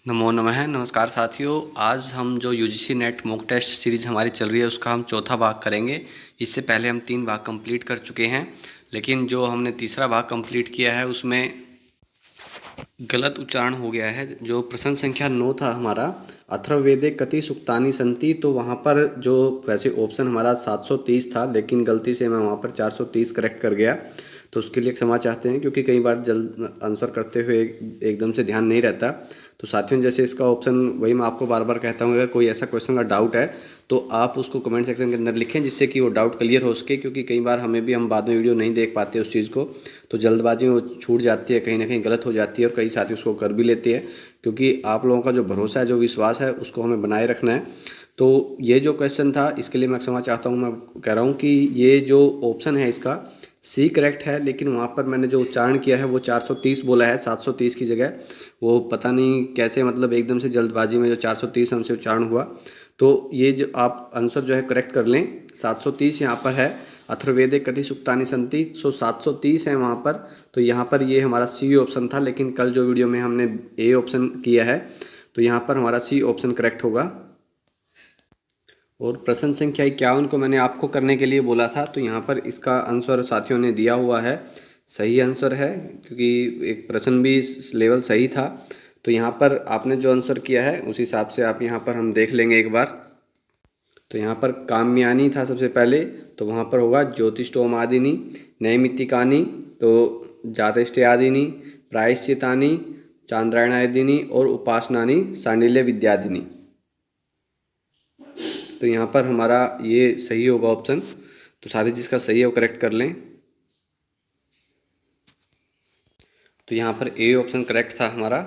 नमो नमः। नमस्कार साथियों। आज हम जो UGC NET mock test series हमारी चल रही है उसका हम चौथा भाग करेंगे। इससे पहले हम 3 भाग कंप्लीट कर चुके हैं, लेकिन जो हमने तीसरा भाग कंप्लीट किया है उसमें गलत उच्चारण हो गया है। जो प्रश्न संख्या 9 था हमारा, अथर्ववेदे कति सुक्तानि सन्ति, तो वहाँ पर जो वैसे ऑप्शन हमारा 730 था, लेकिन गलती से मैं वहाँ पर 430 करेक्ट कर गया। तो उसके लिए क्षमा चाहते हैं, क्योंकि कई बार जल्द आंसर करते हुए एकदम से ध्यान नहीं रहता। तो साथियों, जैसे इसका ऑप्शन, वही मैं आपको बार बार कहता हूँ, अगर कोई ऐसा क्वेश्चन का डाउट है तो आप उसको कमेंट सेक्शन के अंदर लिखें, जिससे कि वो डाउट क्लियर हो सके। क्योंकि कई बार हमें भी, हम बाद में वीडियो नहीं देख पाते उस चीज़ को, तो जल्दबाजी में वो छूट जाती है, कहीं ना कहीं गलत हो जाती है और कई साथी उसको कर भी लेते हैं। क्योंकि आप लोगों का जो भरोसा है, जो विश्वास है, उसको हमें बनाए रखना है। तो ये जो क्वेश्चन था, इसके लिए मैं क्षमा चाहता हूँ। मैं कह रहा हूँ कि ये जो ऑप्शन है इसका सी करेक्ट है, लेकिन वहाँ पर मैंने जो उच्चारण किया है वो 430 बोला है, 730 की जगह। वो पता नहीं कैसे, मतलब एकदम से जल्दबाजी में जो 430 हमसे उच्चारण हुआ। तो ये जो आप आंसर जो है करेक्ट कर लें, 730 यहाँ पर है। अथर्ववेदे कति सुक्तानि सन्ति, सो 730 है वहाँ पर। तो यहाँ पर ये हमारा सी ऑप्शन था, लेकिन कल जो वीडियो में हमने ए ऑप्शन किया है, तो यहाँ पर हमारा सी ऑप्शन करेक्ट होगा। और प्रश्न संख्या 51 को मैंने आपको करने के लिए बोला था, तो यहाँ पर इसका आंसर साथियों ने दिया हुआ है, सही आंसर है, क्योंकि एक प्रश्न भी लेवल सही था। तो यहाँ पर आपने जो आंसर किया है उस हिसाब से आप यहाँ पर हम देख लेंगे एक बार। तो यहाँ पर काम्यानी था सबसे पहले, तो वहाँ पर होगा ज्योतिष्टोमादिनी, नैमित्तिकानि, तो जातष्टयादिनी, प्रायश्चितानि, चांद्रायणादिनी और उपासनानि, सांडिल्य विद्यादिनी। तो यहाँ पर हमारा ये सही होगा ऑप्शन। तो साथी जिसका सही है वो करेक्ट कर लें। तो यहाँ पर ए ऑप्शन करेक्ट था हमारा,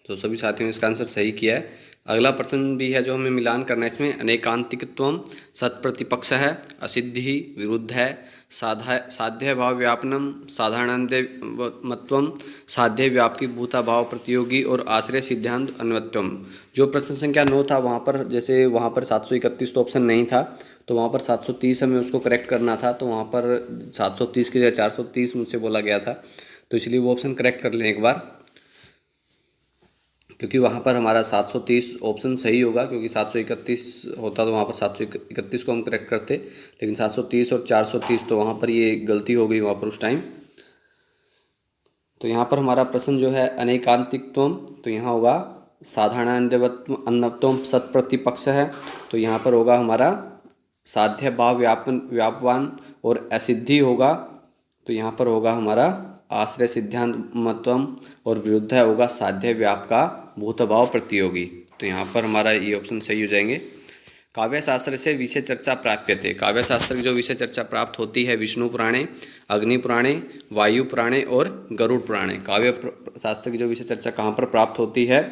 तो सभी साथियों ने इसका आंसर सही किया है। अगला प्रश्न भी है जो हमें मिलान करना है इसमें। अनेकांतिकत्वम सत्प्रतिपक्ष है, असिद्धि विरुद्ध है, साध्य भाव व्यापनम, साधारणान्त्यमत्वम, साध्य व्यापकी भूता भाव प्रतियोगी और आश्रय सिद्धांत अन्वत्वम। जो प्रश्न संख्या 9 था वहाँ पर, जैसे वहाँ पर 731 तो ऑप्शन नहीं था, तो वहाँ पर 730 हमें उसको करेक्ट करना था। तो वहाँ पर 730 की जगह 430 मुझसे बोला गया था, तो इसलिए वो ऑप्शन करेक्ट कर लें एक बार। क्योंकि वहाँ पर हमारा 730 ऑप्शन सही होगा, क्योंकि 731 होता तो वहाँ पर 731 को हम करेक्ट करते, लेकिन 730 और 430 तो वहाँ पर ये गलती हो गई वहाँ पर उस टाइम। तो यहाँ पर हमारा प्रश्न जो है अनेकांतिकत्वम, तो यहाँ होगा साधारणान्त्यत्वम सत्प्रतिपक्ष है, तो यहाँ पर होगा हमारा साध्य भाव व्यापवान और असिद्धि होगा, तो यहाँ पर होगा हमारा आश्रय सिद्धांत मतम, और विरुद्ध होगा साध्य व्याप का भूतभाव प्रतियोगी। तो यहाँ पर हमारा ये ऑप्शन सही हो जाएंगे। काव्य शास्त्र से विषय चर्चा प्राप्यते। काव्य शास्त्र की जो विषय चर्चा प्राप्त होती है विष्णु पुराणे, अग्नि पुराणे, वायु पुराणे और गरुड़ पुराणे। काव्य शास्त्र की जो विषय चर्चा कहाँ पर प्राप्त होती है,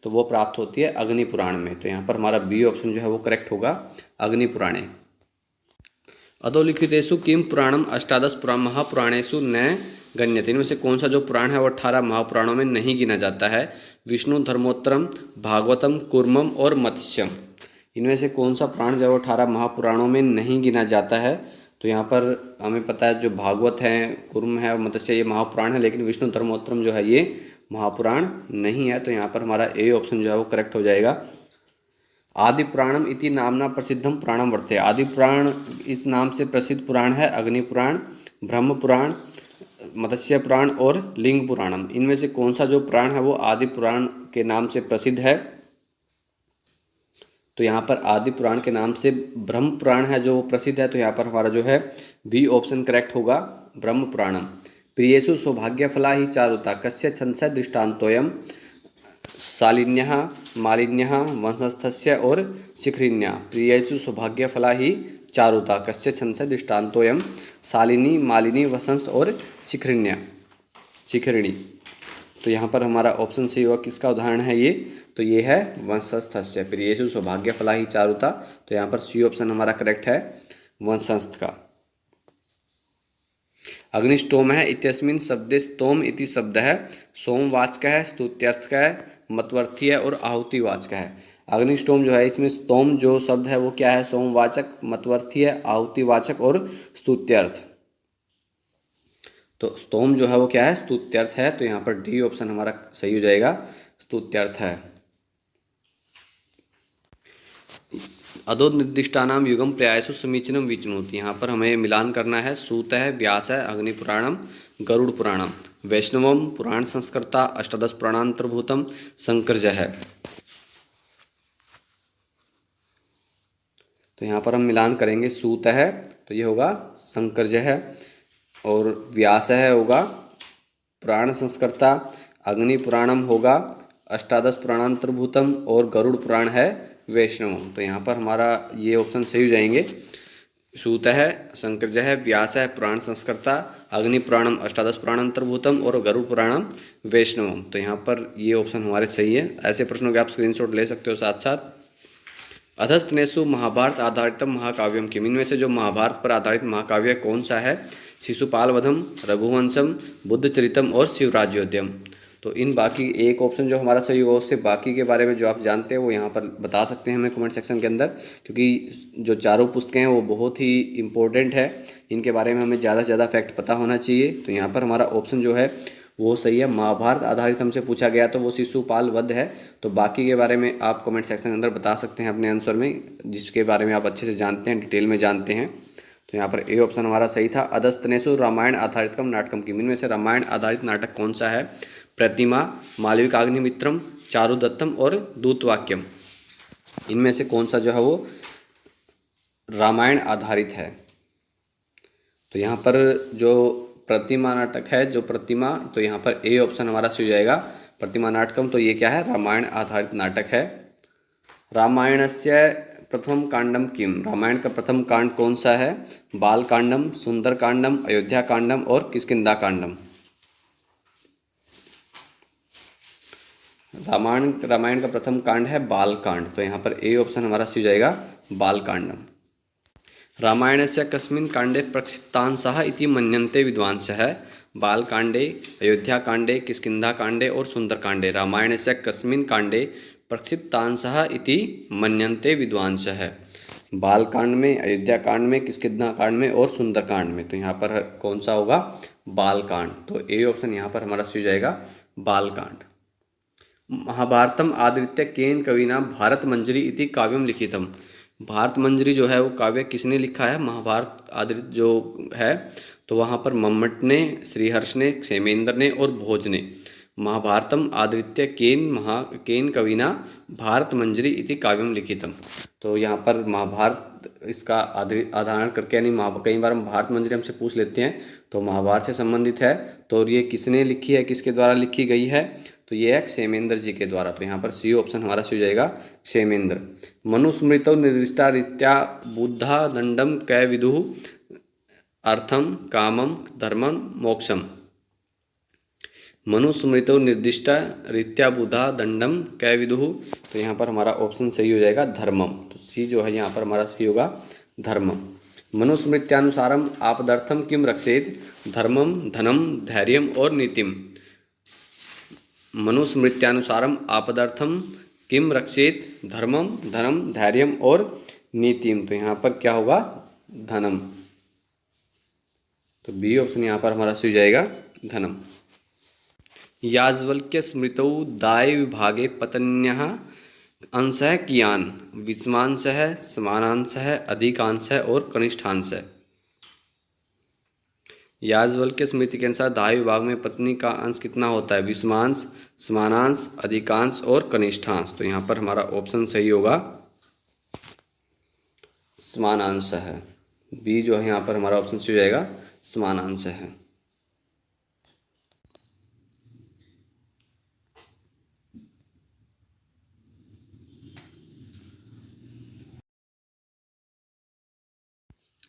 तो वो प्राप्त होती है अग्नि पुराण में। तो यहाँ पर हमारा बी ऑप्शन जो है वो करेक्ट होगा, अग्नि पुराणे। अधोलिखितेषु किम पुराणम अष्टादश महापुराणेषु न गण्यते। इनमें से कौन सा जो पुराण है वो 18 महापुराणों में नहीं गिना जाता है? विष्णु धर्मोत्तरम, भागवतम, कूर्मम और मत्स्यम। इनमें से कौन सा पुराण जो 18 महापुराणों में नहीं गिना जाता है? तो यहाँ पर हमें पता है जो भागवत है, कूर्म है और मत्स्य, ये महापुराण है, लेकिन विष्णु धर्मोत्तरम जो है ये महापुराण नहीं है। तो यहाँ पर हमारा ए ऑप्शन जो है वो करेक्ट हो जाएगा। आदि पुराणम इति नामना प्रसिद्धम पुराणम वर्तते। आदि पुराण इस नाम से प्रसिद्ध पुराण है अग्नि पुराण, ब्रह्म पुराण, मत्स्य पुराण और लिंग पुराणम। इनमें से कौन सा जो पुराण है वो आदि पुराण के नाम से प्रसिद्ध है? तो यहाँ पर आदि पुराण के नाम से ब्रह्म पुराण है जो प्रसिद्ध है, तो यहाँ पर हमारा जो है बी ऑप्शन करेक्ट होगा, ब्रह्म पुराणम। प्रियेषु सौभाग्यफला ही चारुता, कस्य छंदस्य दृष्टान्तोऽयम्। शालिन्यः, मालिन्यः, वंशस्थस्य और शिखरिण्यः। प्रियेषु सौभाग्यफला ही चारुता, कस्य छंदस्य दृष्टान्तोऽयम्। शालिनी, मालिनी, वसंत और शिखरिणी। तो यहाँ पर हमारा ऑप्शन सही होगा। किसका उदाहरण है ये? तो ये है वंशस्थस्य। प्रियेषु सौभाग्यफला ही चारुता, तो यहाँ पर सी ऑप्शन हमारा करेक्ट है, वंशस्थ का। अग्निष्टोम है इत्यस्मिन् शब्दे स्तोम इति शब्द है सोमवाचक है, स्तुत्यर्थ है, मतवर्थी है और आहुतिवाचक है। अग्निष्टोम जो है इसमें स्तोम जो शब्द है वो क्या है? सोमवाचक, मतवर्थी है, आहुतिवाचक और स्तुत्यर्थ। तो स्तोम जो है वो क्या है? स्तुत्यर्थ है। तो यहाँ पर डी ऑप्शन हमारा सही हो जाएगा, स्तुत्यर्थ है। अधो निर्दिष्टानाम युगम प्रयासु समीचीनम विचिनोति। यहाँ पर हमें मिलान करना है। सूत है, व्यास है, अग्निपुराणम, गरुड़ पुराणम, वैष्णवम पुराण संस्कृता, अष्टादश पुराणांतर्भूतम, संकर्ज है। तो यहाँ पर हम मिलान करेंगे। सूत है तो ये होगा संकर्ज है, और व्यास है होगा पुराण संस्कृता, अग्नि पुराणम होगा अष्टादश पुराणांतर्भूतम, और गरुड़ पुराण है वैष्णवम। तो यहाँ पर हमारा ये ऑप्शन सही हो जाएंगे। सूत है, संकर्ज है, व्यास है पुराण संस्कृता, अग्नि पुराणम अष्टादश पुराणांतर्भूतम, और गरुड़ पुराणम वैष्णवम। तो यहाँ पर ये ऑप्शन हमारे सही है। ऐसे प्रश्नों के आप स्क्रीनशॉट ले सकते हो साथ साथ। अधस्तनेषु महाभारत आधारितम महाकाव्यम किम। इनमें से जो महाभारत पर आधारित महाकाव्य कौन सा है? शिशुपाल वधम, रघुवंशम, बुद्धचरितम और शिवराज्योद्यम। तो इन बाकी एक ऑप्शन जो हमारा सही होगा, उससे बाकी के बारे में जो आप जानते हैं वो यहाँ पर बता सकते हैं हमें कमेंट सेक्शन के अंदर, क्योंकि जो चारों पुस्तकें हैं वो बहुत ही इंपॉर्टेंट है। इनके बारे में हमें ज़्यादा से ज़्यादा फैक्ट पता होना चाहिए। तो यहाँ पर हमारा ऑप्शन जो है वो सही है। महाभारत आधारित हमसे पूछा गया तो वो शिशुपाल वध है। तो बाकी के बारे में आप कमेंट सेक्शन के अंदर बता सकते हैं अपने आंसर में, जिसके बारे में आप अच्छे से जानते हैं, डिटेल में जानते हैं। तो यहाँ पर ए ऑप्शन हमारा सही था। अधस्तनेषु रामायण आधारितम नाटकम किम। इनमें से रामायण आधारित नाटक कौन सा है? प्रतिमा, मालविकाग्निमित्रम, चारुदत्तम और दूतवाक्यम। इनमें से कौन सा जो है वो रामायण आधारित है? तो यहाँ पर जो प्रतिमा नाटक है, जो प्रतिमा, तो यहाँ पर ए ऑप्शन हमारा सही हो जाएगा, प्रतिमा नाटकम। तो ये क्या है? रामायण आधारित नाटक है। रामायणस्य प्रथम कांडम किम। रामायण का प्रथम कांड कौन सा है? बाल कांडम, सुंदर कांडम, अयोध्या कांडम और किष्किंधा कांडम। रामायण का प्रथम कांड है बाल कांड। तो यहाँ पर ए ऑप्शन हमारा सही हो जाएगा, बाल कांडम। रामायणस्य कस्मिन् कांडे प्रक्षिप्तांशः इति मन्यन्ते विद्वांसः। बालकांडे, अयोध्याकांडे, किष्किंधाकांडे और सुंदरकांडे। रामायणस्य कस्मिन् कांडे प्रक्षिप्तांशः इति मन्यन्ते विद्वांसः। बालकांड में, अयोध्याकांड में, किष्किंधाकांड में और सुंदरकांड में। तो यहाँ पर कौन सा होगा? बालकांड। तो ए ऑप्शन यहाँ पर हमारा सही हो जाएगा, बालकांड। महाभारतम आधृत्य केन कविना भारत मंजरी इति काव्यम लिखितम। भारत मंजरी जो है वो काव्य किसने लिखा है? महाभारत आधारित जो है, तो वहाँ पर मम्मट ने, श्रीहर्ष ने, क्षेमेंद्र ने और भोज ने। महाभारतम आधृत्य केन कविना भारत मंजरी इति काव्यम लिखितम। तो यहाँ पर महाभारत इसका आधारण करके, यानी कई बार हम भारत मंजरी हमसे पूछ लेते हैं, तो महाभारत से संबंधित है। तो ये किसने लिखी है, किसके द्वारा लिखी गई है? तो ये है क्षेमेंद्र जी के द्वारा। तो यहाँ पर सी ऑप्शन हमारा सही हो जाएगा, क्षेमेंद्र। मनुस्मृतौ निर्दिष्टा रीत्या बुद्धा दंडम कै विदुः अर्थम कामम धर्मम मोक्षम। मनुस्मृतौ निर्दिष्टा रीत्या बुद्धा दंडम कै विदुः। तो यहाँ पर हमारा ऑप्शन सही हो जाएगा, धर्मम। तो सी जो है यहाँ पर हमारा सही होगा, धर्मम। मनुस्मृत्यानुसारम आपदर्थम किम रक्षेत? धर्मम, धनम, धैर्यम और नीतिम। मनुस्मृत्यानुसारम आपदर्थम किम रक्षेत? धर्मम, धनम, धैर्यम और नीतिम। तो यहाँ पर क्या होगा? धनम। तो बी ऑप्शन यहाँ पर हमारा सही हो जाएगा, धनम। याज्वल्क्य स्मृतौ दाय विभागे पत्न्यः अंशः कियान्? विषमांशः, समानांशः, अधिकांशः और कनिष्ठांशः। याज्वल्क्य स्मृति के अनुसार दाय विभाग में पत्नी का अंश कितना होता है? विषमांश, समानांश, अधिकांश और कनिष्ठांश। तो यहाँ पर हमारा ऑप्शन सही होगा, समानांश है। बी जो है यहाँ पर हमारा ऑप्शन सही हो जाएगा, समानांश है।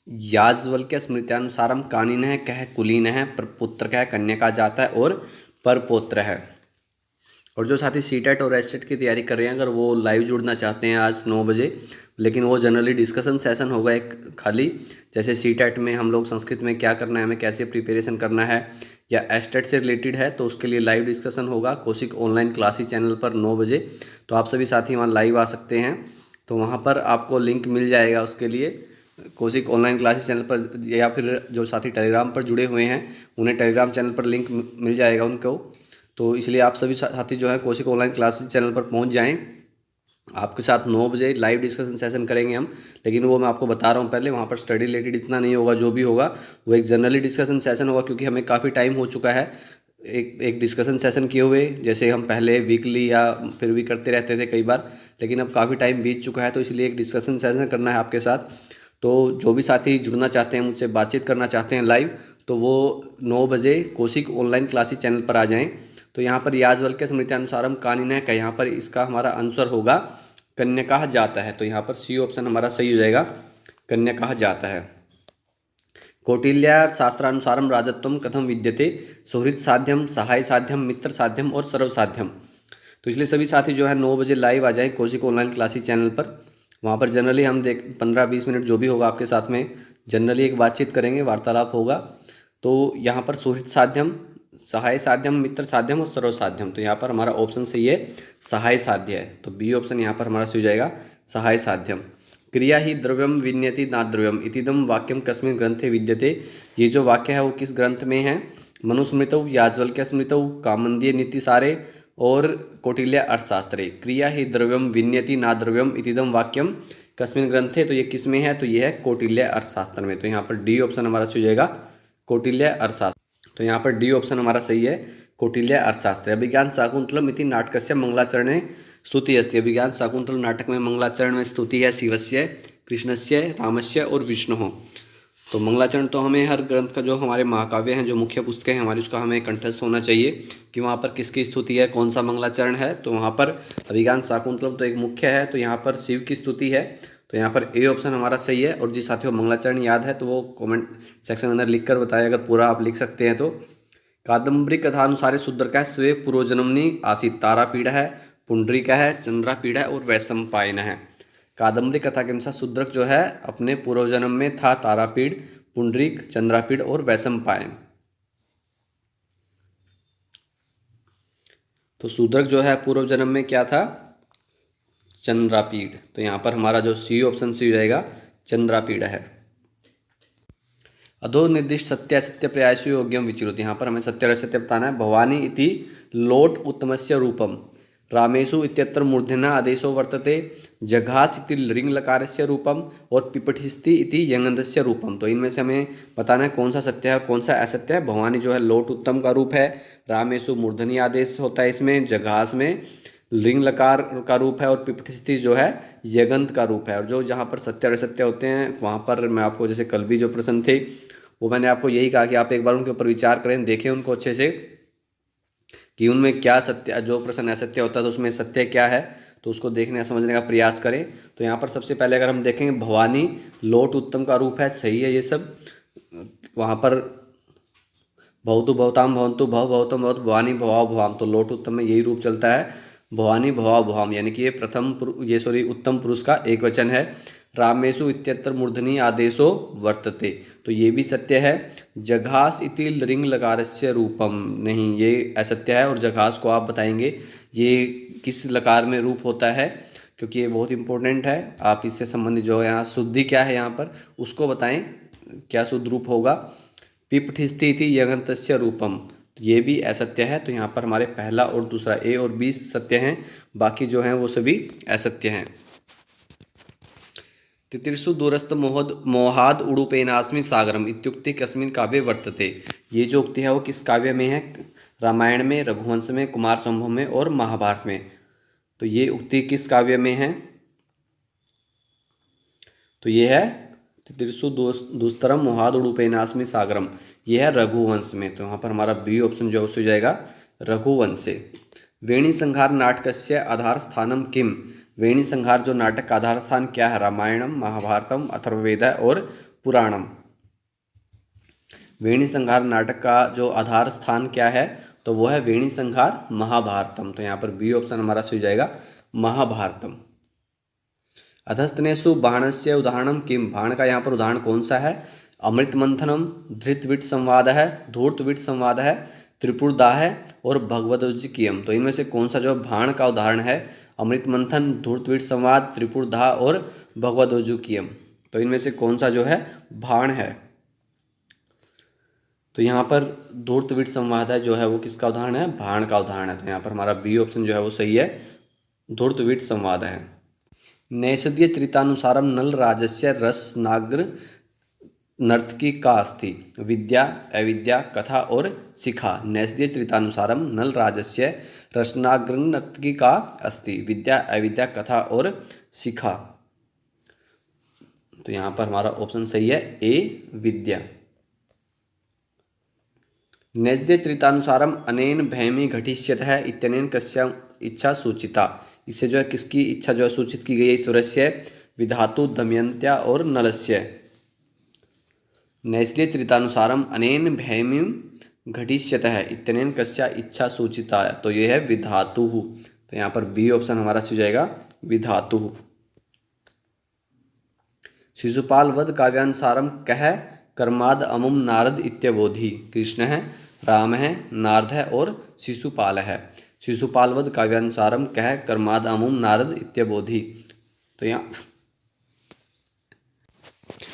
याज्वल्क्य स्मृत्यानुसारम कानीन है, कह कुलीन है, प्रपुत्र है, कन्या का जाता है और परपौत्र है। और जो साथी सीटेट और एचटेट की तैयारी कर रहे हैं, अगर वो लाइव जुड़ना चाहते हैं आज 9 बजे, लेकिन वो जनरली डिस्कशन सेशन होगा एक खाली, जैसे सीटेट में हम लोग संस्कृत में क्या करना है, हमें कैसे प्रिपरेशन करना है, या एचटेट से रिलेटेड है, तो उसके लिए लाइव डिस्कशन होगा कौशिक ऑनलाइन क्लासेस चैनल पर 9 बजे। तो आप सभी साथी वहाँ लाइव आ सकते हैं। तो वहाँ पर आपको लिंक मिल जाएगा उसके लिए, कौशिक ऑनलाइन क्लासेस चैनल पर, या फिर जो साथी टेलीग्राम पर जुड़े हुए हैं उन्हें टेलीग्राम चैनल पर लिंक मिल जाएगा उनको। तो इसलिए आप सभी साथी जो है कौशिक ऑनलाइन क्लासेस चैनल पर पहुंच जाएं आपके साथ 9 बजे लाइव डिस्कशन सेशन करेंगे हम, लेकिन वो मैं आपको बता रहा हूँ पहले, वहाँ पर स्टडी रिलेटेड इतना नहीं होगा, जो भी होगा वो एक जनरली डिस्कशन सेशन होगा, क्योंकि हमें काफ़ी टाइम हो चुका है एक एक डिस्कशन सेशन किए हुए। जैसे हम पहले वीकली या फिर भी करते रहते थे कई बार, लेकिन अब काफ़ी टाइम बीत चुका है, तो इसलिए एक डिस्कशन सेशन करना है आपके साथ। तो जो भी साथी जुड़ना चाहते हैं, मुझसे बातचीत करना चाहते हैं लाइव, तो वो 9 बजे कौशिक ऑनलाइन क्लासेस चैनल पर आ जाएं। तो यहाँ पर याज्ञवल्क्य स्मृत्यानुसारम कानिनः का यहाँ पर इसका हमारा आंसर होगा कन्या जाता है। तो यहाँ पर सी ऑप्शन हमारा सही हो जाएगा, कन्या जाता है। कौटिल्या शास्त्रानुसारम राजत्वम कथम विद्यते, सुहृद साध्यम, सहाय साध्यम, मित्र साध्यम और सर्व साध्यम। तो इसलिए सभी साथी जो है 9 बजे लाइव आ जाएं कौशिक ऑनलाइन क्लासेस चैनल पर। वहाँ पर जनरली हम 15-20 मिनट जो भी होगा आपके साथ में जनरली एक बातचीत करेंगे, वार्तालाप होगा। तो यहाँ पर सुहृद साध्यम, सहाय साध्यम, मित्र साध्यम और सर्व साध्यम। तो यहाँ पर हमारा ऑप्शन सही है, सहाय साध्य है। तो बी ऑप्शन यहाँ पर हमारा सही हो जाएगा, सहाय साध्यम। क्रिया ही द्रव्यम विन्यति नाद्रव्यम इतिदम वाक्यम कस्मिन् ग्रंथे विद्यते। ये जो वाक्य है वो किस ग्रंथ में है? मनुस्मृतौ, याज्ञवल्क्य स्मृतौ, कामंदीय नीतिसारे और कौटिल्य अर्थशास्त्रे। क्रिया ही द्रव्यम विन्यति नाद्रव्यम इतिदम वाक्यम कस्मिन् ग्रंथे, तो ये किस में है? तो ये है कौटिल्य अर्थशास्त्र में। तो यहाँ पर डी ऑप्शन हमारा सही हो जाएगा, कौटिल्य अर्थशास्त्र। तो यहाँ पर डी ऑप्शन हमारा सही है, कौटिल्य अर्थशास्त्र। अभिज्ञान शाकुंतलम इति नाटकस्य मंगलाचरणे स्तुति अस्ति। अभिज्ञान शाकुंतल नाटक में मंगलाचरण में स्तुति है शिवस्य, कृष्णस्य, रामस्य और विष्णु। तो मंगलाचरण तो हमें हर ग्रंथ का, जो हमारे महाकाव्य हैं, जो मुख्य पुस्तकें हैं हमारी, उसका हमें कंठस्थ होना चाहिए कि वहाँ पर किसकी स्तुति है, कौन सा मंगलाचरण है। तो वहाँ पर अभिज्ञान शाकुंतलम तो एक मुख्य है, तो यहाँ पर शिव की स्तुति है। तो यहाँ पर ए ऑप्शन हमारा सही है। और जिस साथियों मंगलाचरण याद है तो वो कमेंट सेक्शन में अंदर लिख कर बताएं, अगर पूरा आप लिख सकते हैं तो। कादम्बरी कथानुसारे शूद्रक है, स्वे पूर्वजन्मनि आसीत, तारापीड़ है, पुंडरीक है, चंद्रापीड़ है और वैशंपायन है। कादम्बरी कथा के अनुसार शूद्रक जो है अपने पूर्व जन्म में था तारापीड़, पुंडरीक, चंद्रापीड़ और वैशंपायन। तो शूद्रक जो है पूर्व जन्म में क्या था? चंद्रापीड़। तो यहाँ पर हमारा जो सी ऑप्शन सी हो जाएगा, चंद्रापीड़ है। अधो निर्दिष्ट सत्य असत्य प्रयासु योग्यम विचिरुत। यहाँ पर हमें सत्य और असत्य बताना है। भवानी इति लोट उत्तमस्य रूपम, रामेशु इत्यत्र मूर्धन्य आदेशो वर्तते, जघास इति लिंग लकारस्य रूपम और पिपठिस्ति इति यंगंधस्य रूपम। तो इनमें से हमें बताना है कौन सा सत्य है और कौन सा असत्य है। भवानी जो है लोट उत्तम का रूप है, रामेशु मूर्धनी आदेश होता है इसमें, जघास में लिंग लकार का रूप है और पिपठिस्ति जो है यगंत का रूप है। और जो जहाँ पर सत्य और असत्य होते हैं वहाँ पर मैं आपको, जैसे कल भी जो प्रश्न थे वो मैंने आपको यही कहा कि आप एक बार उनके ऊपर विचार करें, देखें उनको अच्छे से कि उनमें क्या सत्य, जो प्रश्न असत्य होता है तो उसमें सत्य क्या है, तो उसको देखने समझने का प्रयास करें। तो यहाँ पर सबसे पहले अगर हम देखेंगे, भवानी लोट उत्तम का रूप है, सही है ये सब। वहाँ पर भवतु भवताम भवंतु भव भवतम भवत, भवानी भवाव भवाम, तो लोट उत्तम में यही रूप चलता है, भवानी भवाव भवाम, यानी कि ये उत्तम पुरुष का एक वचन है। रामेशु इत्यत्र मूर्धनी आदेशो वर्तते, तो ये भी सत्य है। जघास इति लिंग लकारस्य रूपम, नहीं ये असत्य है। और जघास को आप बताएंगे ये किस लकार में रूप होता है, क्योंकि ये बहुत इंपॉर्टेंट है। आप इससे संबंधित जो यहाँ शुद्धि क्या है यहाँ पर उसको बताएं, क्या शुद्ध रूप होगा। पिपठिस्ति इति यगंतस्य रूपम, ये भी असत्य है। तो यहाँ पर हमारे पहला और दूसरा ए और बी सत्य हैं, बाकी जो हैं वो सभी असत्य हैं। तितिर्षु दूरस्थ मोहाद उडुपेनास्मि सागरम इत्युक्ति कस्मिन् काव्ये वर्तते। ये जो उक्ति है वो किस काव्य में है? रामायण में, रघुवंश में, कुमार संभव में और महाभारत में। तो ये उक्ति किस काव्य में है? तो ये है तितिर्षु दुस्तरम मोहाद उडुपेनास्मि सागरम, ये है रघुवंश में। तो यहाँ पर हमारा बी ऑप्शन जो हो जाएगा, रघुवंश से। वेणी संहार नाटकस्य आधार स्थानम किम, वेणी संहार जो नाटक का आधार स्थान क्या है? रामायणम, महाभारतम, अथर्ववेद और पुराणम। वेणी संहार नाटक का जो आधार स्थान क्या है? तो वो है वेणी संहार महाभारतम। तो यहाँ पर बी ऑप्शन हमारा सही जाएगा, महाभारतम। अधस्तनेषु बाणस्य उदाहरणम किम, बाण का यहाँ पर उदाहरण कौन सा है? अमृत मंथनम, धृतविट संवाद है, धूर्तविट संवाद है, त्रिपुरदाह है और भगवदोज्जिकियम। तो इनमें से कौन सा जो बाण का उदाहरण है? अमृत मंथन, धूर्तविट संवाद, त्रिपुरदाह और भगवदोज्जिकियम। तो इनमें से कौन सा जो है बाण है? तो यहाँ पर धूर्तविट संवाद है जो है वो किसका उदाहरण है? बाण का उदाहरण है। तो यहाँ पर हमारा बी ऑप्शन जो है वो सही है, धूर्तवीट संवाद है। नैषधीय चरितानुसारम नल राजस्य रसनाग्र नर्तकी का अस्ति विद्या अविद्या कथा और शिखा। नैषधीय चरितानुसारम नल राजस्य रसनाग्र नर्तकी का अस्ति विद्या अविद्या कथा और शिखा। तो यहाँ पर हमारा ऑप्शन सही है ए विद्या। नैषधीय चरितानुसारम अनेन भैमी घटिष्यतः इत्यनेन कस्या इच्छा सूचिता। इससे जो है किसकी इच्छा जो है सूचित की गई है ईश्वरस्य विधातु दमयंत्या और नलस्य। नैषधीय चरितानुसारम अनेन भैमीं घटिष्यतः इत्यनेन कस्या इच्छा सूचिता। तो ये है विधातु। तो यहाँ पर बी ऑप्शन हमारा हो जाएगा विधातु। शिशुपाल वध काव्यानुसारम कह कर्माद अमुम नारद इत्यबोधि। कृष्ण है, राम है, नारद है और शिशुपाल है। शिशुपाल वध काव्यानुसारम कह कर्माद अमुम नारद इत्यबोधि। तो यहाँ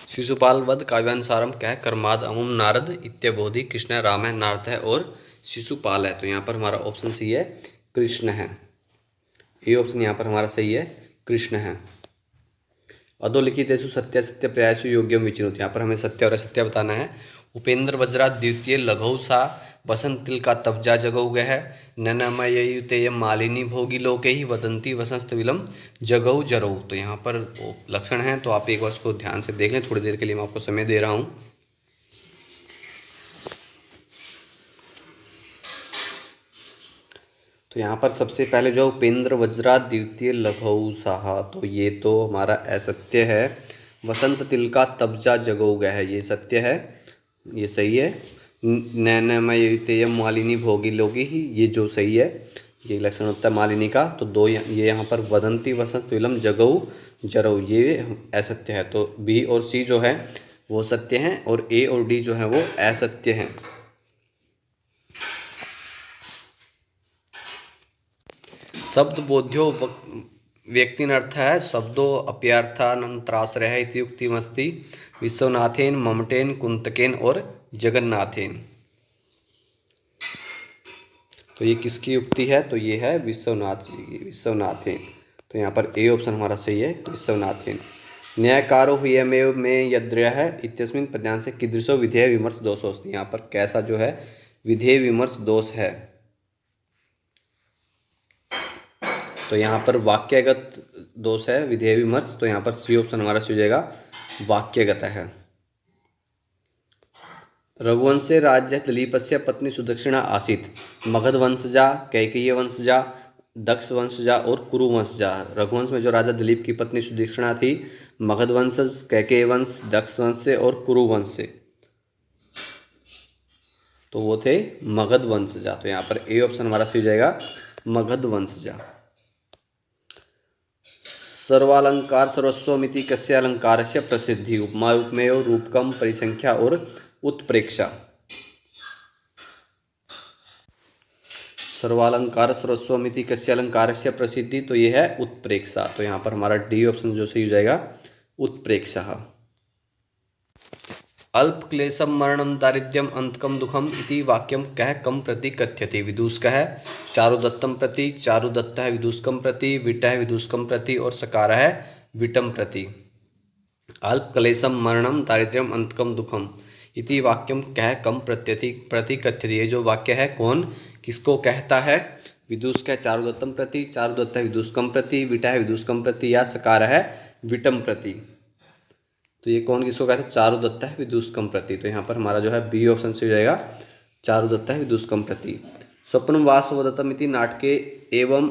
शिशुपाल वध काव्यानुसारम कह कर्माद अमुम नारद इत्यबोधि। कृष्ण राम है, नारद है और शिशुपाल है। तो यहाँ पर हमारा ऑप्शन सही है कृष्ण है। ये ऑप्शन यहाँ पर हमारा सही है कृष्ण है। अधोलिखितेषु सत्य सत्य प्रयासु योग्यम विचिनुत। यहाँ पर हमें सत्य और असत्य बताना है। उपेंद्र वज्रा द्वितीय लघौ सा वसंत तिल का तब्जा जगौ गह ननमयुते मालिनी भोगी लोके ही वदंती वसंत विलम जगौ जरौ। तो यहाँ पर लक्षण हैं, तो आप एक बार उसको ध्यान से देख लें। थोड़ी देर के लिए मैं आपको समय दे रहा हूँ। तो यहाँ पर सबसे पहले जो उपेंद्र वज्रा द्वितीय लघौ साहा, तो ये तो हमारा असत्य है। वसंत तिल का तब्जा जगौ गह है, ये सत्य है, ये सही है। नैनमयुते मालिनी भोगी लोगी ही, ये जो सही है, ये लक्षण होता है मालिनी का। तो दो ये यहाँ पर वदंती वसंत विलम जगौ जरौ, ये असत्य है। तो बी और सी जो है वो सत्य हैं और ए और डी जो है वो असत्य हैं। शब्द बोध्यो व्यक्तिनर्थ है शब्दों अप्यर्थानंतराश्रय इति युक्तिमस्ति विश्वनाथेन ममटेन कुंतकेन और जगन्नाथेन। तो ये किसकी युक्ति है? तो ये है विश्वनाथ जी की, विश्वनाथेन। तो यहाँ पर ए ऑप्शन हमारा सही है विश्वनाथेन। न्यायकारो हुयमेव में यद्रय है इत्यस्मिन पद्यांश से कीदृशो विधेय विमर्श दोषो अस्ति। यहाँ पर कैसा जो है विधेय विमर्श दोष है? तो यहाँ पर वाक्यगत दोष है विधेय विमर्श। तो यहाँ पर सी ऑप्शन हमारा हो जाएगा वाक्यगत है। रघुवंशे राज्य दिलीपस्य पत्नी सुदक्षिणा आसीत् मगध वंशजा कैकेयी वंशजा दक्ष वंशजा और कुरु वंशजा। रघुवंश में जो राजा दिलीप की पत्नी सुदक्षिणा थी मगध वंशज, कैकेयी वंश, दक्ष वंश से और कुरु वंश से, तो वो थे मगध वंशजा। तो यहाँ पर ए ऑप्शन हमारा सही हो जाएगा मगध वंशजा। सर्वालंकार सर्वस्वमिति कस्य अलंकारस्य प्रसिद्धि। उपमा उपमेय रूपकम परिसंख्या और उत्प्रेक्षा। सर्वालंकार सर्वस्वमिति कस्य अलंकारस्य प्रसिद्धि, तो ये है उत्प्रेक्षा। तो यहाँ पर हमारा डी ऑप्शन जो सही हो जाएगा उत्प्रेक्षा। अल्प क्लेशम मरणम दारिद्र्यम अंतकम दुखम इति वाक्यम कह कम प्रति कथ्यते। विदूषक है चारुदत्तम प्रति, चारुदत्त है विदूषकम प्रति, विट है विदूषकम प्रति और सकार है विटम प्रति। अल्प क्लेशम मरणम दारिद्र्यम अंतकम दुखम इति वाक्यम कह कम प्रति कथ्यते। ये जो वाक्य है कौन किसको कहता है? विदूषक है चारुदत्तम प्रति, चारुदत्त है विदूषकम प्रति, विटा है विदूषकम प्रति या सकार है विटम प्रति। तो ये कौन किसको कहते हैं? चारुदत्त है विदूषकम प्रति। तो यहाँ पर हमारा जो है बी ऑप्शन से हो जाएगा चारुदत्त है विदूषकम प्रति। स्वप्न वासवदत्तम इति नाटके एवं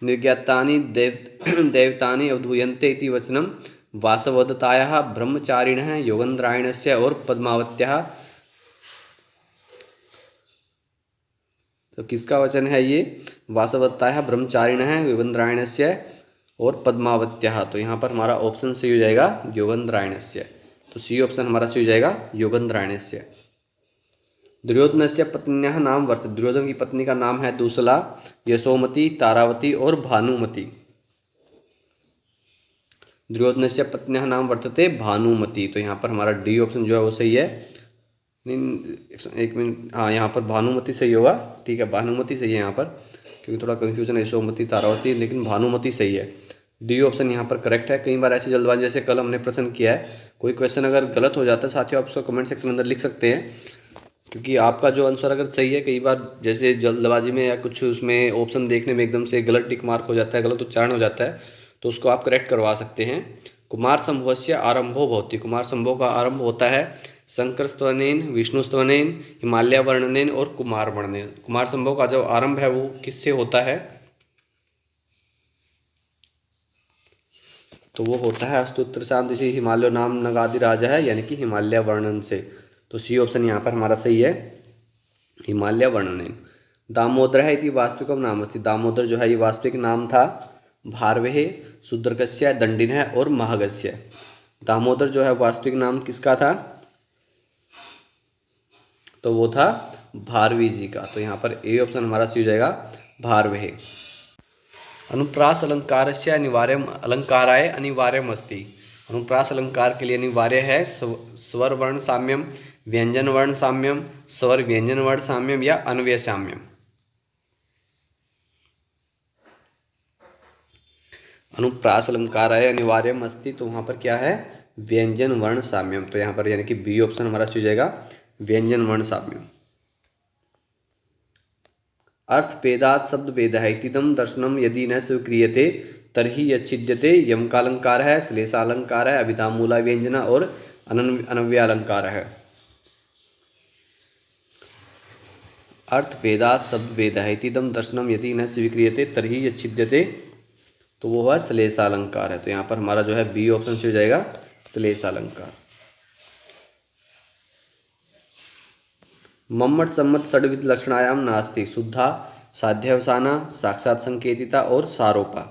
निर्ज्ञातानि दैवतानि अवधूयन्ते इति वचनम वासवदत्तायाः ब्रह्मचारिणः योगेन्द्रायणस्य और पद्मावत्याः। तो किसका वचन है ये? वासवदत्तायाः ब्रह्मचारिणः योगेन्द्रायणस्य और पद्मावत्याः। तो यहाँ पर हमारा ऑप्शन सही हो जाएगा योगेन्द्रायणस्य। तो सी ऑप्शन हमारा सही हो जाएगा योगेन्द्रायणस्य। दुर्योधनस्य पत्न्याः नाम वर्तते। दुर्योधन की पत्नी का नाम है दूसला, यशोमती, तारावती और भानुमति। दुर्योधनस्य पत्न्याः नाम वर्तते भानुमति। तो यहाँ पर हमारा डी ऑप्शन जो है वो सही है। एक मिनट, हाँ यहाँ पर भानुमति सही होगा, ठीक है भानुमति सही है यहाँ पर, क्योंकि थोड़ा कन्फ्यूजन है यशोमती तारावती, लेकिन भानुमति सही है। डी ऑप्शन यहाँ पर करेक्ट है। कई बार ऐसी जल्दबाजी, जैसे कल हमने प्रश्न किया है, कोई क्वेश्चन अगर गलत हो जाता है साथियों, आप उसको कमेंट सेक्शन के अंदर लिख सकते हैं, क्योंकि आपका जो आंसर अगर सही है, कई बार जैसे जल्दबाजी में या कुछ उसमें ऑप्शन देखने में एकदम से गलत टिक मार्क हो जाता है, गलत उच्चारण हो जाता है, तो उसको आप करेक्ट करवा सकते हैं। कुमार संभवस्य आरंभो भवति, कुमार संभव का आरंभ होता है शंकर स्तवनेन, विष्णु स्तवनेन, हिमालय वर्णनेन और कुमार वर्णनेन। कुमार संभव का जो आरंभ है वो किससे होता है? तो वो होता है अस्तोत्र शांति से हिमालय नाम नगादि राजा है, यानी कि हिमालय वर्णन से। तो सी ऑप्शन यहाँ पर हमारा सही है, हिमालय वर्णनेन। दामोदर है इति वास्तविकम नाम अस्ति, दामोदर जो है ये वास्तविक नाम था। भारवेः शूद्रकस्य, दंडिनः और महगस्य। दामोदर जो है वास्तविक नाम किसका था? तो वो था भारवी जी का। तो यहाँ पर ए ऑप्शन हमारा सही हो जाएगा, भारवेः। अनुप्रास अलंकार से अनिवार्यम अलंकाराय अनिवार्यम अस्ति, अनुप्रास अलंकार के लिए अनिवार्य है स्वर वर्ण साम्यम, व्यंजन वर्ण साम्यम, स्वर व्यंजन वर्ण साम्यम या अन्वय साम्यम। अनुप्रास अलंकाराय अनिवार्यम अस्ति, तो वहाँ पर क्या है? व्यंजन वर्ण साम्यम। तो यहाँ पर यानी कि बी ऑप्शन हमारा सही हो जाएगा, व्यंजन वर्ण साम्यम। अर्थभेदात् शब्दभेदः इतीदं दर्शनम यदि न स्वीक्रियते तर्हि यच्छिद्यते। यम का अलंकार है, श्लेषालंकार है, अभिधामूला व्यंजना और अनव्यालंकार है। अर्थभेदात् शब्दभेदः इतीदं दर्शनम यदि न स्वीक्रियते तर्हि यच्छिद्यते, तो वो है श्लेषालंकार है। तो यहाँ पर हमारा जो है बी ऑप्शन से हो जाएगा, श्लेषालंकार। मम्मट सम्मत षड्विध लक्षणायाम नास्ति, शुद्धा, साध्यावसाना, साक्षात संकेतिता और सारोपा।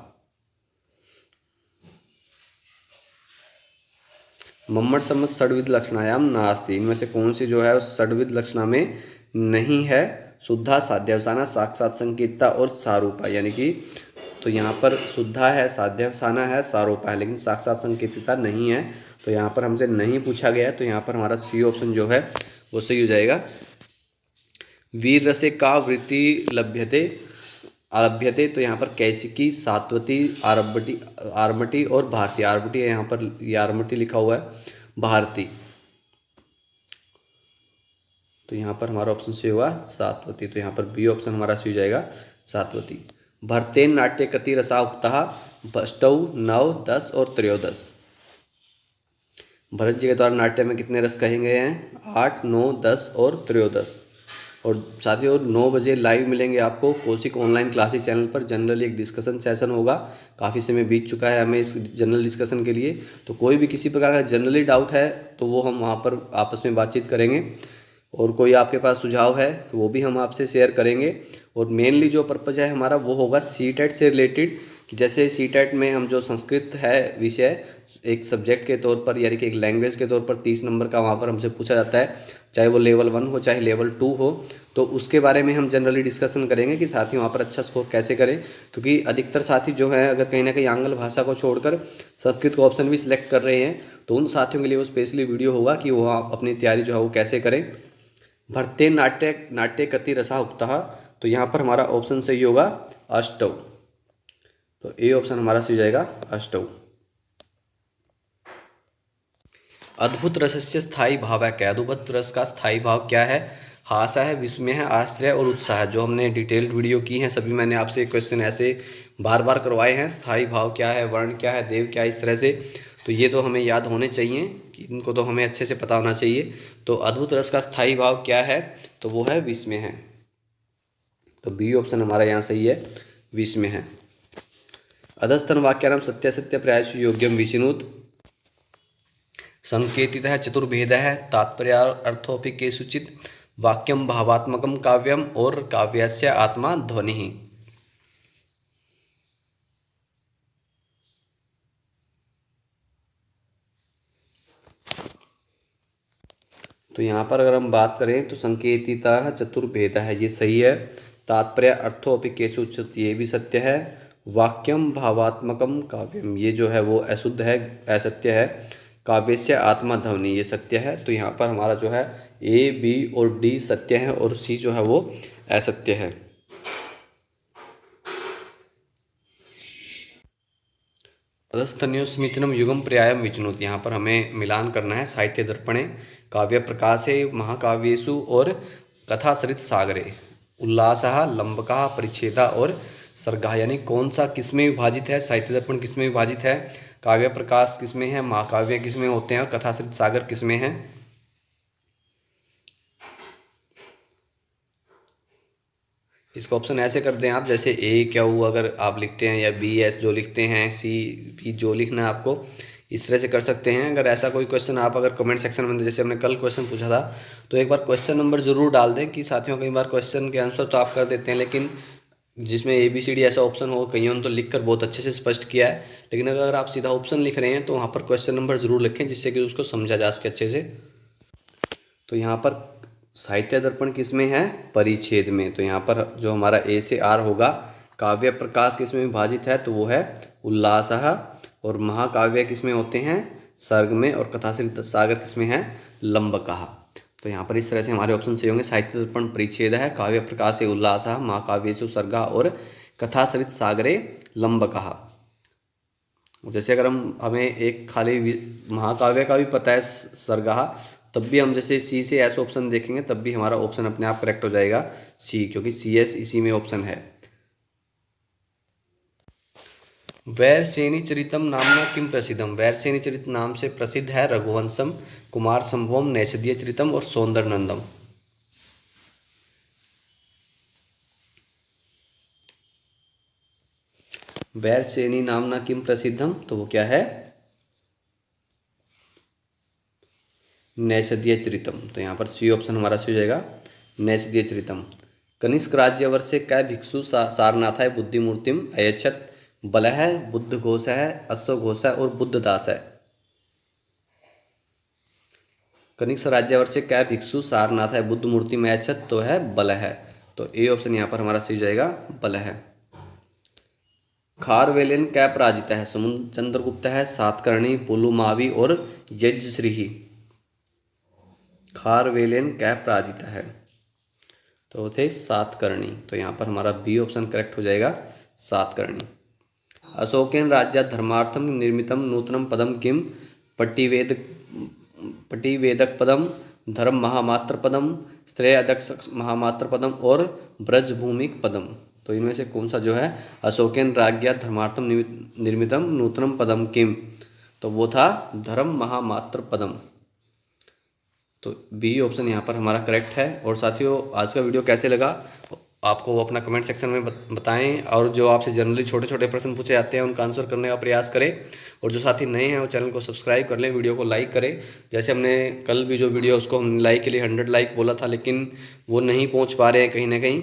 मम्मट सम्मत षड्विध लक्षणायाम नास्ति, इनमें से कौन सी जो है उस षड्विध लक्षणा में नहीं है? शुद्धा, साध्यावसाना, साक्षात संकेतिता और सारूपा, यानी कि तो यहाँ पर शुद्धा है, साध्यावसाना है, सारोपा है, लेकिन साक्षात संकेतिता नहीं है। तो यहाँ पर हमसे नहीं पूछा गया, तो यहाँ पर हमारा सी ऑप्शन जो है वो सही हो जाएगा। वीर रसे का वृत्ति लभ्यते आरभ्यते, तो यहाँ पर कैसिकी, सात्वती, आरमटी और भारती। आरमटी है यहाँ पर, ये आरमटी लिखा हुआ है, भारती। तो यहाँ पर हमारा ऑप्शन सही हुआ सात्वती। तो यहाँ पर बी ऑप्शन हमारा सही हो जाएगा, सात्वती। भरतेन नाट्य कति रसा उक्ता, अष्टौ, नव, 10 और त्रयोदश। भरत जी के द्वारा नाट्य में कितने रस कहे गए हैं? 8, 9, 10 और त्रयोदश। और साथियों 9 बजे लाइव मिलेंगे आपको कौशिक ऑनलाइन क्लासेस चैनल पर। जनरली एक डिस्कशन सेशन होगा, काफ़ी समय बीत चुका है हमें इस जनरल डिस्कशन के लिए। तो कोई भी किसी प्रकार का जनरली डाउट है तो वो हम वहाँ पर आपस में बातचीत करेंगे, और कोई आपके पास सुझाव है तो वो भी हम आपसे शेयर करेंगे। और मेनली जो पर्पज़ है हमारा वो होगा सीटेट से रिलेटेड, कि जैसे सीटेट में हम जो संस्कृत है विषय एक सब्जेक्ट के तौर पर, यानी कि एक लैंग्वेज के तौर पर 30 नंबर का वहाँ पर हमसे पूछा जाता है, चाहे वो लेवल 1 हो चाहे लेवल 2 हो। तो उसके बारे में हम जनरली डिस्कशन करेंगे कि साथी वहाँ पर अच्छा स्कोर कैसे करें, क्योंकि अधिकतर साथी जो है अगर कहीं ना कहीं आंग्ल भाषा को छोड़कर संस्कृत को ऑप्शन भी सिलेक्ट कर रहे हैं, तो उन साथियों के लिए वो स्पेशली वीडियो होगा कि वो अपनी तैयारी जो है वो कैसे करें। भरते नाट्य कति रसा उक्ता, तो यहाँ पर हमारा ऑप्शन सही होगा अष्टौ। तो ए ऑप्शन हमारा सही हो जाएगा, अष्टौ। अद्भुत रसस्य स्थायी भाव है क्या? अद्भुत रस का स्थायी भाव क्या है? हासा है, विस्मय है, आश्चर्य और उत्साह है। जो हमने डिटेल्ड वीडियो की हैं सभी मैंने आपसे क्वेश्चन ऐसे बार बार करवाए हैं। स्थायी भाव क्या है, वर्ण क्या है, देव क्या है, इस तरह से। तो ये तो हमें याद होने चाहिए, कि इनको तो हमें अच्छे से पता होना चाहिए। तो अद्भुत रस का स्थायी भाव क्या है? तो वो है विस्मय है। तो बी ऑप्शन हमारा यहाँ सही है, विस्मय है। अधस्तन वाक्यानां सत्यासत्य प्रायसु योग्यम विचिनुत, संकेतितः चतुर्भेदः तात्पर्यार्थोऽपि केषुचित्, वाक्यम भावात्मकम काव्यम और काव्यस्य आत्मा ध्वनिः। तो यहाँ पर अगर हम बात करें तो संकेतितः चतुर्भेदः ये सही है। तात्पर्य अर्थोऽपि केषुचित् ये भी सत्य है। वाक्यम भावात्मकम काव्यम ये जो है वो अशुद्ध है, असत्य है। काव्यस्य आत्मा ध्वनि ये सत्य है। तो यहाँ पर हमारा जो है ए, बी और डी सत्य है और सी जो है वो असत्य है। अधस्तन्यो समीचीनम युगम पर्यायम विचिनोति। यहाँ पर हमें मिलान करना है। साहित्य दर्पणे, काव्य प्रकाशे, महाकाव्येषु और कथासरित सागरे उल्लासः, लंबकः, परिच्छेदा और सर्गा। यानी कौन सा किस में विभाजित है, साहित्य दर्पण किस में विभाजित है, काव्य प्रकाश किस में है, महाकाव्य किस में होते हैं और कथासरित सागर किस में है। इसका ऑप्शन ऐसे कर दें आप, जैसे ए क्या हुआ अगर आप लिखते हैं, या बी एस जो लिखते हैं, सी भी जो लिखना है आपको, इस तरह से कर सकते हैं। अगर ऐसा कोई क्वेश्चन आप अगर कमेंट सेक्शन में, जैसे हमने कल क्वेश्चन पूछा था, तो एक बार क्वेश्चन नंबर जरूर डाल दें कि साथियों कई बार क्वेश्चन के आंसर तो आप कर देते हैं, लेकिन जिसमें ए बी सी डी ऐसा ऑप्शन हो, कईयों ने तो लिख कर बहुत अच्छे से स्पष्ट किया है, लेकिन अगर आप सीधा ऑप्शन लिख रहे हैं तो वहाँ पर क्वेश्चन नंबर जरूर लिखें, जिससे कि उसको समझा जा सके अच्छे से। तो यहाँ पर साहित्य दर्पण किस में है, परिच्छेद में। तो यहाँ पर जो हमारा ए से आर होगा। काव्य प्रकाश किस में विभाजित है, तो वो है उल्लासः। और महाकाव्य किस में होते हैं, सर्ग में। और कथासरित सागर किस में है, लंबकः। तो यहाँ पर इस तरह से हमारे ऑप्शन सही होंगे। साहित्य दर्पण परिच्छेद है, काव्य प्रकाश से उल्लासः, महाकाव्येषु सर्गा और कथासरित सागरे लंबकः। जैसे अगर हमें एक खाली महाकाव्य का भी पता है सर्गा, तब भी हम जैसे सी से ऐसा ऑप्शन देखेंगे तब भी हमारा ऑप्शन अपने आप करेक्ट हो जाएगा सी, क्योंकि सी एस इसी में ऑप्शन है। वैरसेनी चरितम नामना किम प्रसिद्धम। वैरसेनी चरित नाम से प्रसिद्ध है रघुवंशम, कुमार संभवम, नैषधीय चरितम और सौंदर नंदम। वैरसेनी नामना किम प्रसिद्धम, तो वो क्या है, नैषधीय चरितम। तो यहाँ पर सी ऑप्शन हमारा सही हो जाएगा, नैषधीय चरितम। कनिष्क राज्यवर्षे कै भिक्षु सारनाथाय बुद्धिमूर्तिम अयच्छत। बल है, बुद्ध घोष है, अश्वघोष है और बुद्धदास है। कनिष्क राज्यवर्षे कै भिक्षु सारनाथाय बुद्ध मूर्ति में अयच्छत, तो है बल है। तो ए ऑप्शन यहाँ पर हमारा सही हो जाएगा, बल है। खारवेलेन कै पराजित है, समुद्र चंद्रगुप्त है, सातकर्णी, पुलुमावी और यज्ञश्री। खारवेलेन कै पराजित है, तो थे सातकर्णी। तो यहाँ पर हमारा बी ऑप्शन करेक्ट हो जाएगा, सातकर्णी। अशोकेन राज्यात् धर्मार्थम निर्मितम नूतनम पदम किम। पटिवेदक पदम, धर्म महामात्र पदम, श्रेय अध्यक्ष महामात्र पदम और ब्रजभूमिक पदम। तो इनमें से कौन सा जो है, अशोकेन राज्यात् धर्मार्थम निर्मितम नूतनम पदम किम, तो वो था धर्म महामात्र पदम। तो बी ऑप्शन यहाँ पर हमारा करेक्ट है। और साथियों आज का वीडियो कैसे लगा आपको अपना कमेंट सेक्शन में बताएं, और जो आपसे जनरली छोटे छोटे प्रश्न पूछे जाते हैं उनका आंसर करने का प्रयास करें। और जो साथी नए हैं वो चैनल को सब्सक्राइब कर लें, वीडियो को लाइक करें। जैसे हमने कल भी जो वीडियो उसको हमने लाइक के लिए 100 लाइक बोला था, लेकिन वो नहीं पहुँच पा रहे हैं कहीं ना कहीं।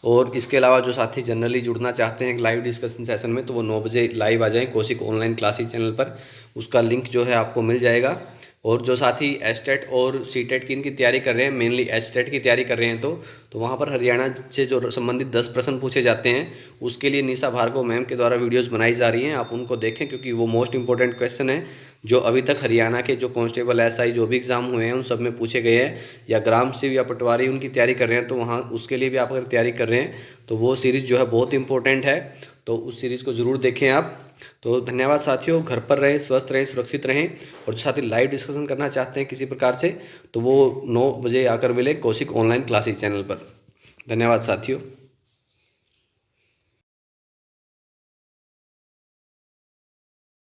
और इसके अलावा जो साथी जनरली जुड़ना चाहते हैं लाइव डिस्कशन सेशन में, तो वो 9 बजे लाइव आ जाएं कौशिक ऑनलाइन क्लासेस चैनल पर। उसका लिंक जो है आपको मिल जाएगा। और जो साथी एसटेट और सीटेट की इनकी तैयारी कर रहे हैं, मेनली एसटेट की तैयारी कर रहे हैं, तो वहाँ पर हरियाणा से जो संबंधित 10 प्रश्न पूछे जाते हैं, उसके लिए निशा भार्गव मैम के द्वारा वीडियोस बनाई जा रही हैं। आप उनको देखें, क्योंकि वो मोस्ट इंपॉर्टेंट क्वेश्चन है जो अभी तक हरियाणा के जो कांस्टेबल एसआई जो भी एग्जाम हुए हैं उन सब में पूछे गए हैं, या ग्राम सेव या पटवारी उनकी तैयारी कर रहे हैं, तो वहाँ उसके लिए भी आप अगर तैयारी कर रहे हैं तो वो सीरीज़ जो है बहुत इंपॉर्टेंट है। तो उस सीरीज़ को ज़रूर देखें आप। तो धन्यवाद साथियों, घर पर रहें, स्वस्थ रहें, सुरक्षित रहें। और जो साथी लाइव डिस्कशन करना चाहते हैं किसी प्रकार से, तो वो 9 बजे आकर मिलें कौशिक ऑनलाइन क्लासेस चैनल पर। धन्यवाद साथियों।